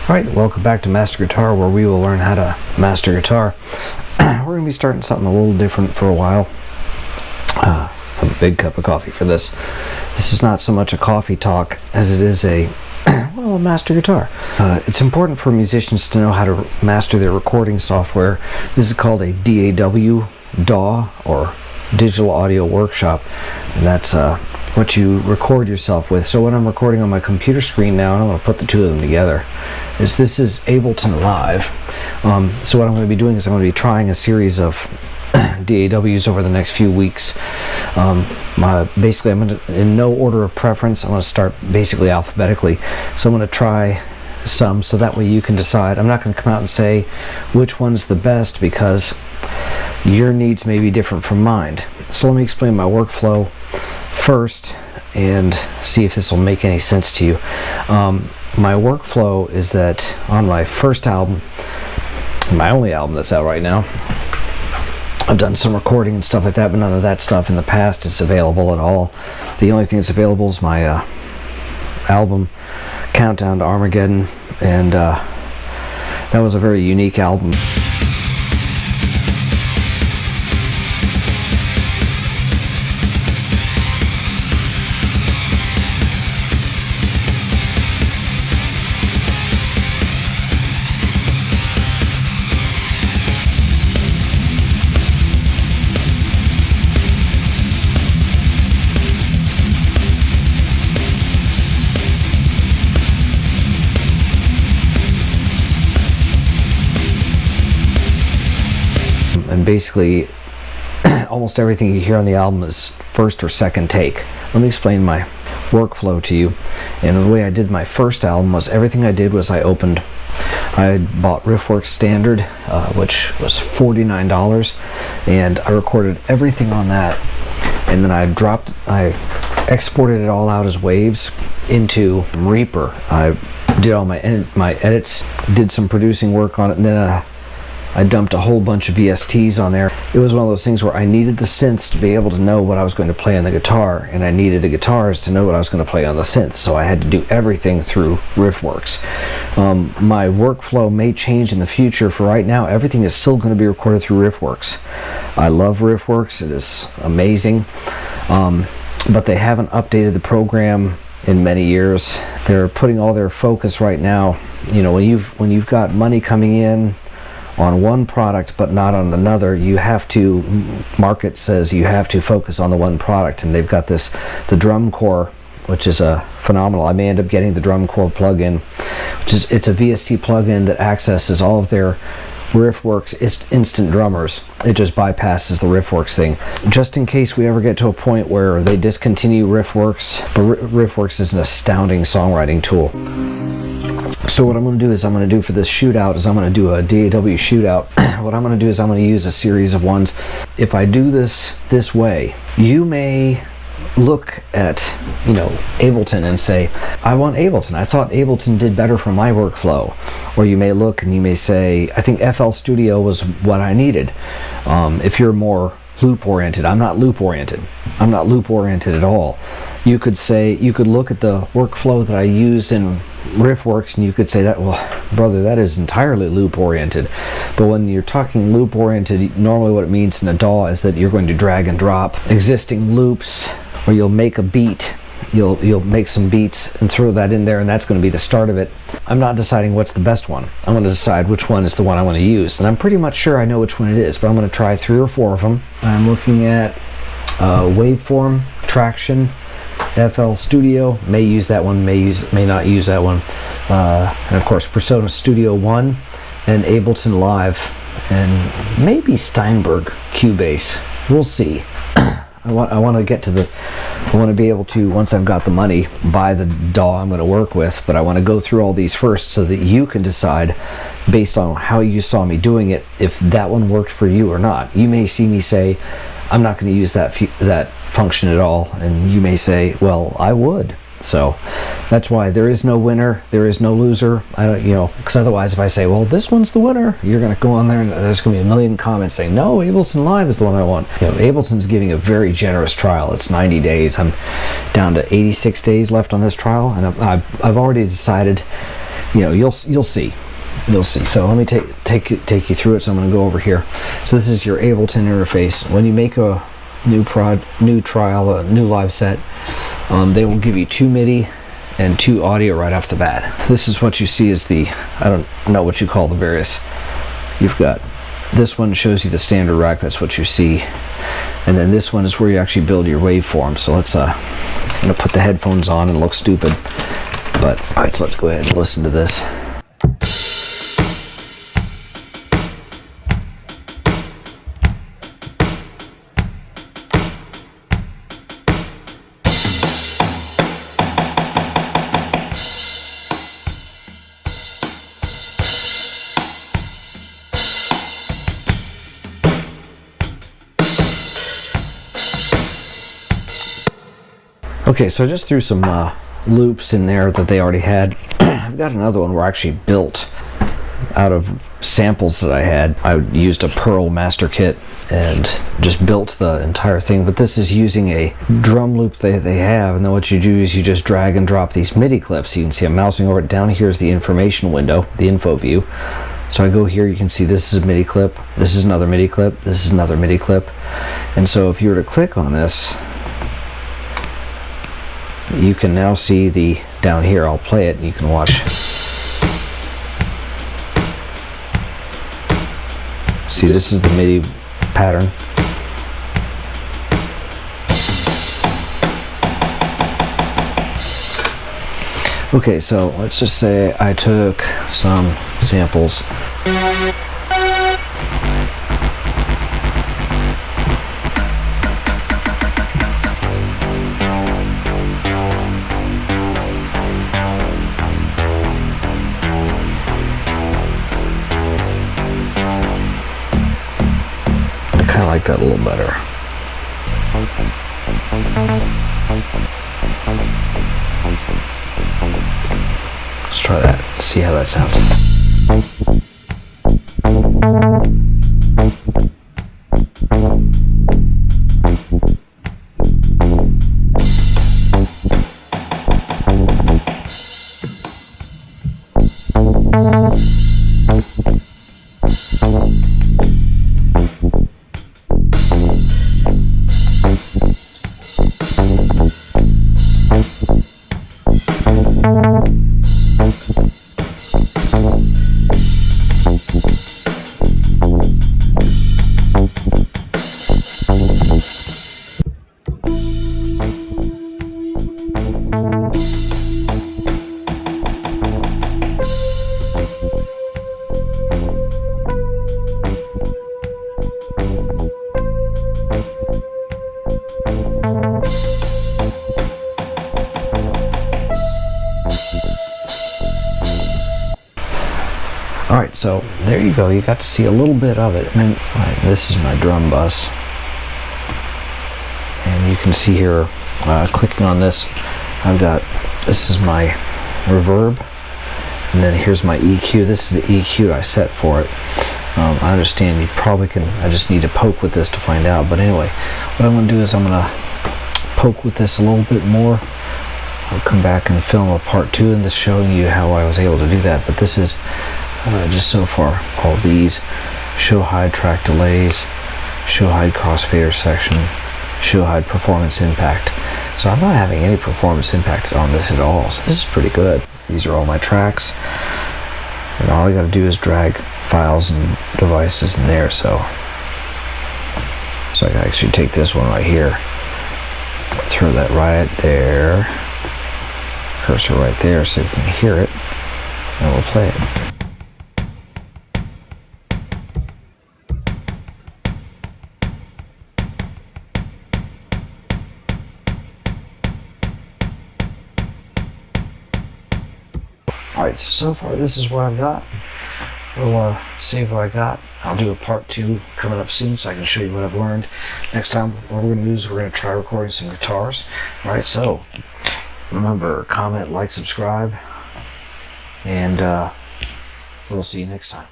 Alright, welcome back to Master Guitar, where we will learn how to master guitar. We're going to be starting something a little different for a while. Have a big cup of coffee for this. This is not so much a coffee talk as it is a master guitar. It's important for musicians to know how to master their recording software. This is called a DAW, or Digital Audio Workshop, and that's what you record yourself with. So when I'm recording on my computer screen now, and I'm going to put the two of them together, this is Ableton Live. So what I'm going to be doing is I'm going to be trying a series of DAWs over the next few weeks. Basically, I'm going to, in no order of preference, I'm going to start basically alphabetically. So I'm going to try some, so that way you can decide. I'm not going to come out and say which one's the best, because your needs may be different from mine. So let me explain my workflow first and see if this will make any sense to you. My workflow is that on my first album, my only album that's out right now, I've done some recording and stuff like that, but none of that stuff in the past is available at all. The only thing that's available is my album Countdown to Armageddon, and that was a very unique album. And basically almost everything you hear on the album is first or second take. Let me explain my workflow to you. And the way I did my first album was, everything I did was I bought RiffWorks Standard, which was $49, and I recorded everything on that, and then I exported it all out as waves into Reaper. I did all my edits, did some producing work on it, and then I dumped a whole bunch of VSTs on there. It was one of those things where I needed the synths to be able to know what I was going to play on the guitar, and I needed the guitars to know what I was going to play on the synths, so I had to do everything through RiffWorks. My workflow may change in the future. For right now, everything is still going to be recorded through RiffWorks. I love RiffWorks, it is amazing, but they haven't updated the program in many years. They're putting all their focus right now, you know, when you've got money coming in on one product but not on another, you have to, market says you have to focus on the one product, and they've got the drum core, which is phenomenal. I may end up getting the drum core plugin, it's a VST plugin that accesses all of their RiffWorks instant drummers. It just bypasses the RiffWorks thing, just in case we ever get to a point where they discontinue RiffWorks. But RiffWorks is an astounding songwriting tool. So what I'm going to do is, I'm going to do for this shootout is I'm going to do a DAW shootout. What I'm going to do is I'm going to use a series of ones. If I do this way, you may look at, you know, Ableton and say, I want Ableton. I thought Ableton did better for my workflow. Or you may look and you may say, I think FL Studio was what I needed. If you're more loop oriented, I'm not loop oriented. I'm not loop oriented at all. You could look at the workflow that I use in RiffWorks, and you could say that, well, brother, that is entirely loop oriented. But when you're talking loop oriented, normally what it means in a DAW is that you're going to drag and drop existing loops, or you'll make a beat. You'll make some beats and throw that in there, and that's going to be the start of it. I'm not deciding what's the best one. I'm going to decide which one is the one I want to use, and I'm pretty much sure I know which one it is, but I'm going to try 3 or 4 of them. I'm looking at Waveform, Traction, FL Studio, may use that one, may not use that one, and of course Persona Studio 1, and Ableton Live, and maybe Steinberg Cubase. We'll see. I want to be able to, once I've got the money, buy the DAW I'm going to work with, but I want to go through all these first so that you can decide, based on how you saw me doing it, if that one worked for you or not. You may see me say, I'm not going to use that function at all, and you may say, well, I would. So that's why there is no winner, there is no loser. I don't, because otherwise, if I say, well, this one's the winner, you're going to go on there and there's going to be a million comments saying, no, Ableton Live is the one I want. Ableton's giving a very generous trial. It's 90 days. I'm down to 86 days left on this trial, and I've already decided you know, you'll see. So let me take you through it. So I'm going to go over here. So this is your Ableton interface. When you make a new trial, a new live set, they will give you 2 MIDI and 2 audio right off the bat. This is what you see is the, I don't know what you call the various. You've got this one shows you the standard rack. That's what you see. And then this one is where you actually build your waveform. So let's I'm gonna put the headphones on and look stupid, but all right, so let's go ahead and listen to this. Okay, so I just threw some loops in there that they already had. I've got another one where I actually built out of samples that I had. I used a Pearl master kit and just built the entire thing, but this is using a drum loop they have, and then what you do is you just drag and drop these MIDI clips. You can see I'm mousing over it. Down here is the information window, the info view. So I go here, you can see this is a MIDI clip, this is another MIDI clip, this is another MIDI clip. And so if you were to click on this, you can now see the, down here, I'll play it, you can watch. See, this is the MIDI pattern. Okay, so let's just say I took some samples. I like that a little better. Let's try that, see how that sounds. Alright, so there you go. You got to see a little bit of it. And then, right, this is my drum bus. And you can see here, clicking on this, I've got, this is my reverb. And then here's my EQ. This is the EQ I set for it. I understand you probably can, I just need to poke with this to find out. But anyway, what I'm going to do is I'm going to poke with this a little bit more. I'll come back and film a part 2 in this showing you how I was able to do that. But this is just so far all these: show hide track delays, show hide crossfader section, show hide performance impact. So I'm not having any performance impact on this at all, so this is pretty good. These are all my tracks, and all I got to do is drag files and devices in there. So I can actually take this one right here, throw that right there, cursor right there, so you can hear it, and we'll play it. Alright, so far this is what I've got. We'll save what I got. I'll do a part 2 coming up soon so I can show you what I've learned. Next time, what we're going to do is we're going to try recording some guitars. Alright, so remember, comment, like, subscribe, and we'll see you next time.